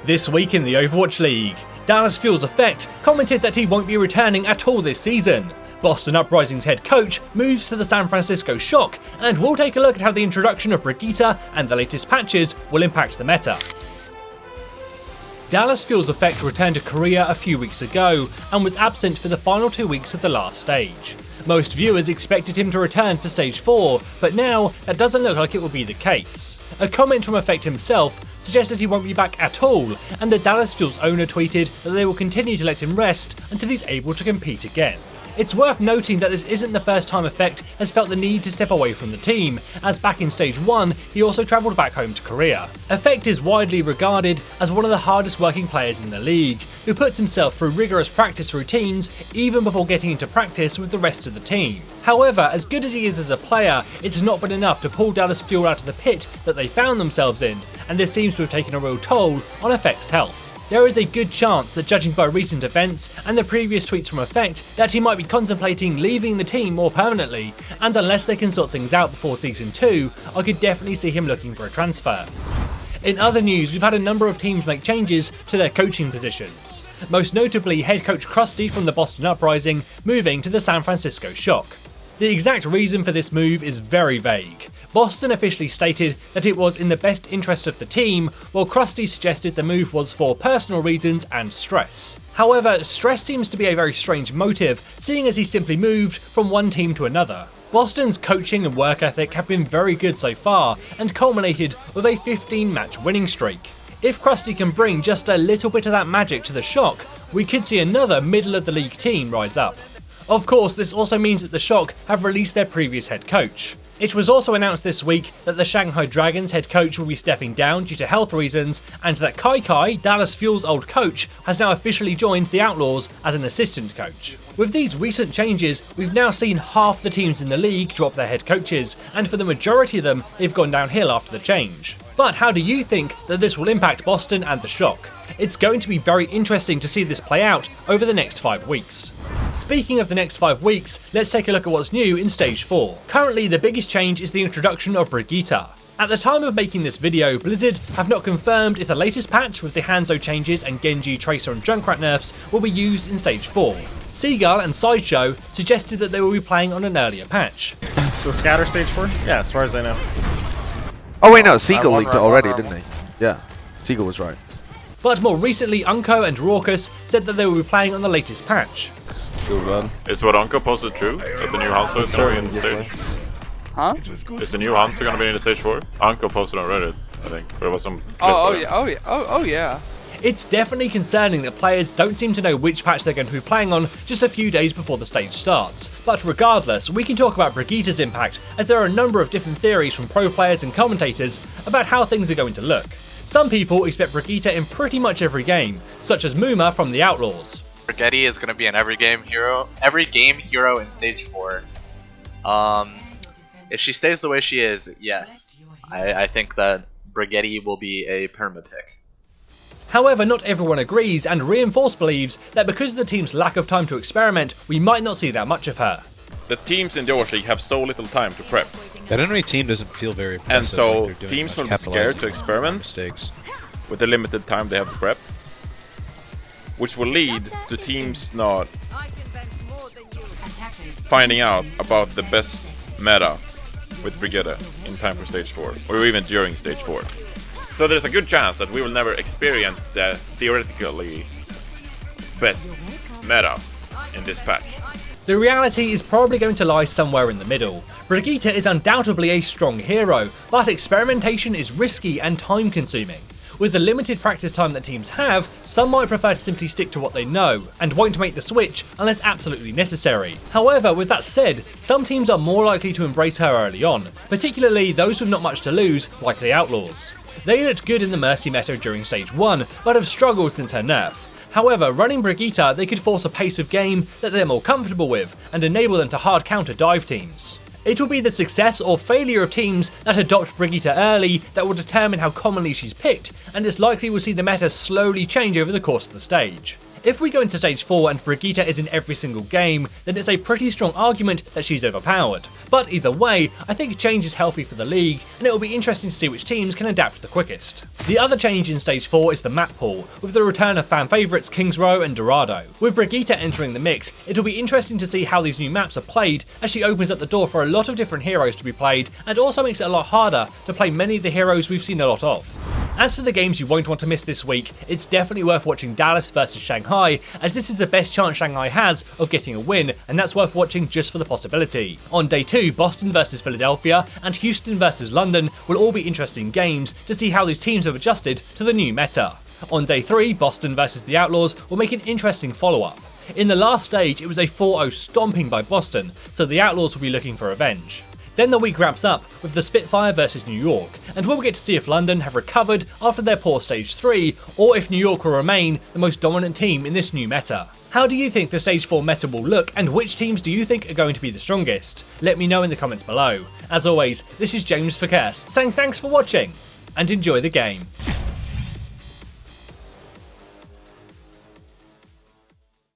This week in the Overwatch League, Dallas Fuel's Effect commented that he won't be returning at all this season. Boston Uprising's head coach moves to the San Francisco Shock, and we'll take a look at how the introduction of Brigitte and the latest patches will impact the meta. Dallas Fuel's Effect returned to Korea a few weeks ago and was absent for the final 2 weeks of the last stage. Most viewers expected him to return for Stage 4, but now that doesn't look like it will be the case. A comment from Effect himself suggested he won't be back at all, and the Dallas Fuel's owner tweeted that they will continue to let him rest until he's able to compete again. It's worth noting that this isn't the first time Effect has felt the need to step away from the team, as back in Stage 1 he also travelled back home to Korea. Effect is widely regarded as one of the hardest working players in the league, who puts himself through rigorous practice routines even before getting into practice with the rest of the team. However, as good as he is as a player, it's not been enough to pull Dallas Fuel out of the pit that they found themselves in, and this seems to have taken a real toll on Effect's health. There is a good chance that, judging by recent events and the previous tweets from Effect, that he might be contemplating leaving the team more permanently, and unless they can sort things out before Season 2, I could definitely see him looking for a transfer. In other news, we've had a number of teams make changes to their coaching positions, most notably head coach Krusty from the Boston Uprising moving to the San Francisco Shock. The exact reason for this move is very vague. Boston officially stated that it was in the best interest of the team, while Krusty suggested the move was for personal reasons and stress. However, stress seems to be a very strange motive, seeing as he simply moved from one team to another. Boston's coaching and work ethic have been very good so far, and culminated with a 15-match winning streak. If Krusty can bring just a little bit of that magic to the Shock, we could see another middle-of-the-league team rise up. Of course, this also means that the Shock have released their previous head coach. It was also announced this week that the Shanghai Dragons head coach will be stepping down due to health reasons, and that Kai, Dallas Fuel's old coach, has now officially joined the Outlaws as an assistant coach. With these recent changes, we've now seen half the teams in the league drop their head coaches, and for the majority of them, they've gone downhill after the change. But how do you think that this will impact Boston and the Shock? It's going to be very interesting to see this play out over the next 5 weeks. Speaking of the next 5 weeks, let's take a look at what's new in Stage 4. Currently, the biggest change is the introduction of Brigitte. At the time of making this video, Blizzard have not confirmed if the latest patch with the Hanzo changes and Genji, Tracer and Junkrat nerfs will be used in Stage 4. Seagull and Sideshow suggested that they will be playing on an earlier patch. So Scatter Stage 4? Yeah, as far as I know. Oh wait, no, Seagull leaked it already, didn't he? Yeah, Seagull was right. But more recently, Unco and Raucous said that they will be playing on the latest patch. Is what Unco posted true? That the new Hanzo is going to be in the stage? Huh? Is the new Hanzo going to be in the stage 4? Unco posted on Reddit, I think. There was some... Oh yeah. It's definitely concerning that players don't seem to know which patch they're going to be playing on just a few days before the stage starts. But regardless, we can talk about Brigitte's impact, as there are a number of different theories from pro players and commentators about how things are going to look. Some people expect Brigitte in pretty much every game, such as Muma from the Outlaws. Brigitte is going to be an every game hero in Stage 4. If she stays the way she is, yes. I think that Brigitte will be a perma pick. However, not everyone agrees, and Reinforce believes that because of the team's lack of time to experiment, we might not see that much of her. The teams in the Overwatch League have so little time to prep. That enemy team doesn't feel very impressive. And so like teams will be scared to experiment mistakes with the limited time they have to prep, which will lead to teams not finding out about the best meta with Brigitte in time for Stage 4, or even during Stage 4. So there's a good chance that we will never experience the theoretically best meta in this patch. The reality is probably going to lie somewhere in the middle. Brigitte is undoubtedly a strong hero, but experimentation is risky and time consuming. With the limited practice time that teams have, some might prefer to simply stick to what they know, and won't make the switch unless absolutely necessary. However, with that said, some teams are more likely to embrace her early on, particularly those with not much to lose, like the Outlaws. They looked good in the Mercy meta during Stage 1, but have struggled since her nerf. However, running Brigitte, they could force a pace of game that they're more comfortable with, and enable them to hard counter dive teams. It will be the success or failure of teams that adopt Brigitte early that will determine how commonly she's picked, and it's likely we'll see the meta slowly change over the course of the stage. If we go into stage 4 and Brigitte is in every single game, then it's a pretty strong argument that she's overpowered. But either way, I think change is healthy for the league, and it will be interesting to see which teams can adapt the quickest. The other change in stage 4 is the map pool, with the return of fan favourites Kings Row and Dorado. With Brigitte entering the mix, it'll be interesting to see how these new maps are played, as she opens up the door for a lot of different heroes to be played, and also makes it a lot harder to play many of the heroes we've seen a lot of. As for the games you won't want to miss this week, it's definitely worth watching Dallas vs Shanghai, as this is the best chance Shanghai has of getting a win, and that's worth watching just for the possibility. On day 2, Boston vs Philadelphia and Houston vs London will all be interesting games to see how these teams have adjusted to the new meta. On day 3, Boston vs the Outlaws will make an interesting follow-up. In the last stage, it was a 4-0 stomping by Boston, so the Outlaws will be looking for revenge. Then the week wraps up with the Spitfire vs New York, and we'll get to see if London have recovered after their poor stage 3, or if New York will remain the most dominant team in this new meta. How do you think the stage 4 meta will look, and which teams do you think are going to be the strongest? Let me know in the comments below. As always, this is James for Curse, saying thanks for watching, and enjoy the game.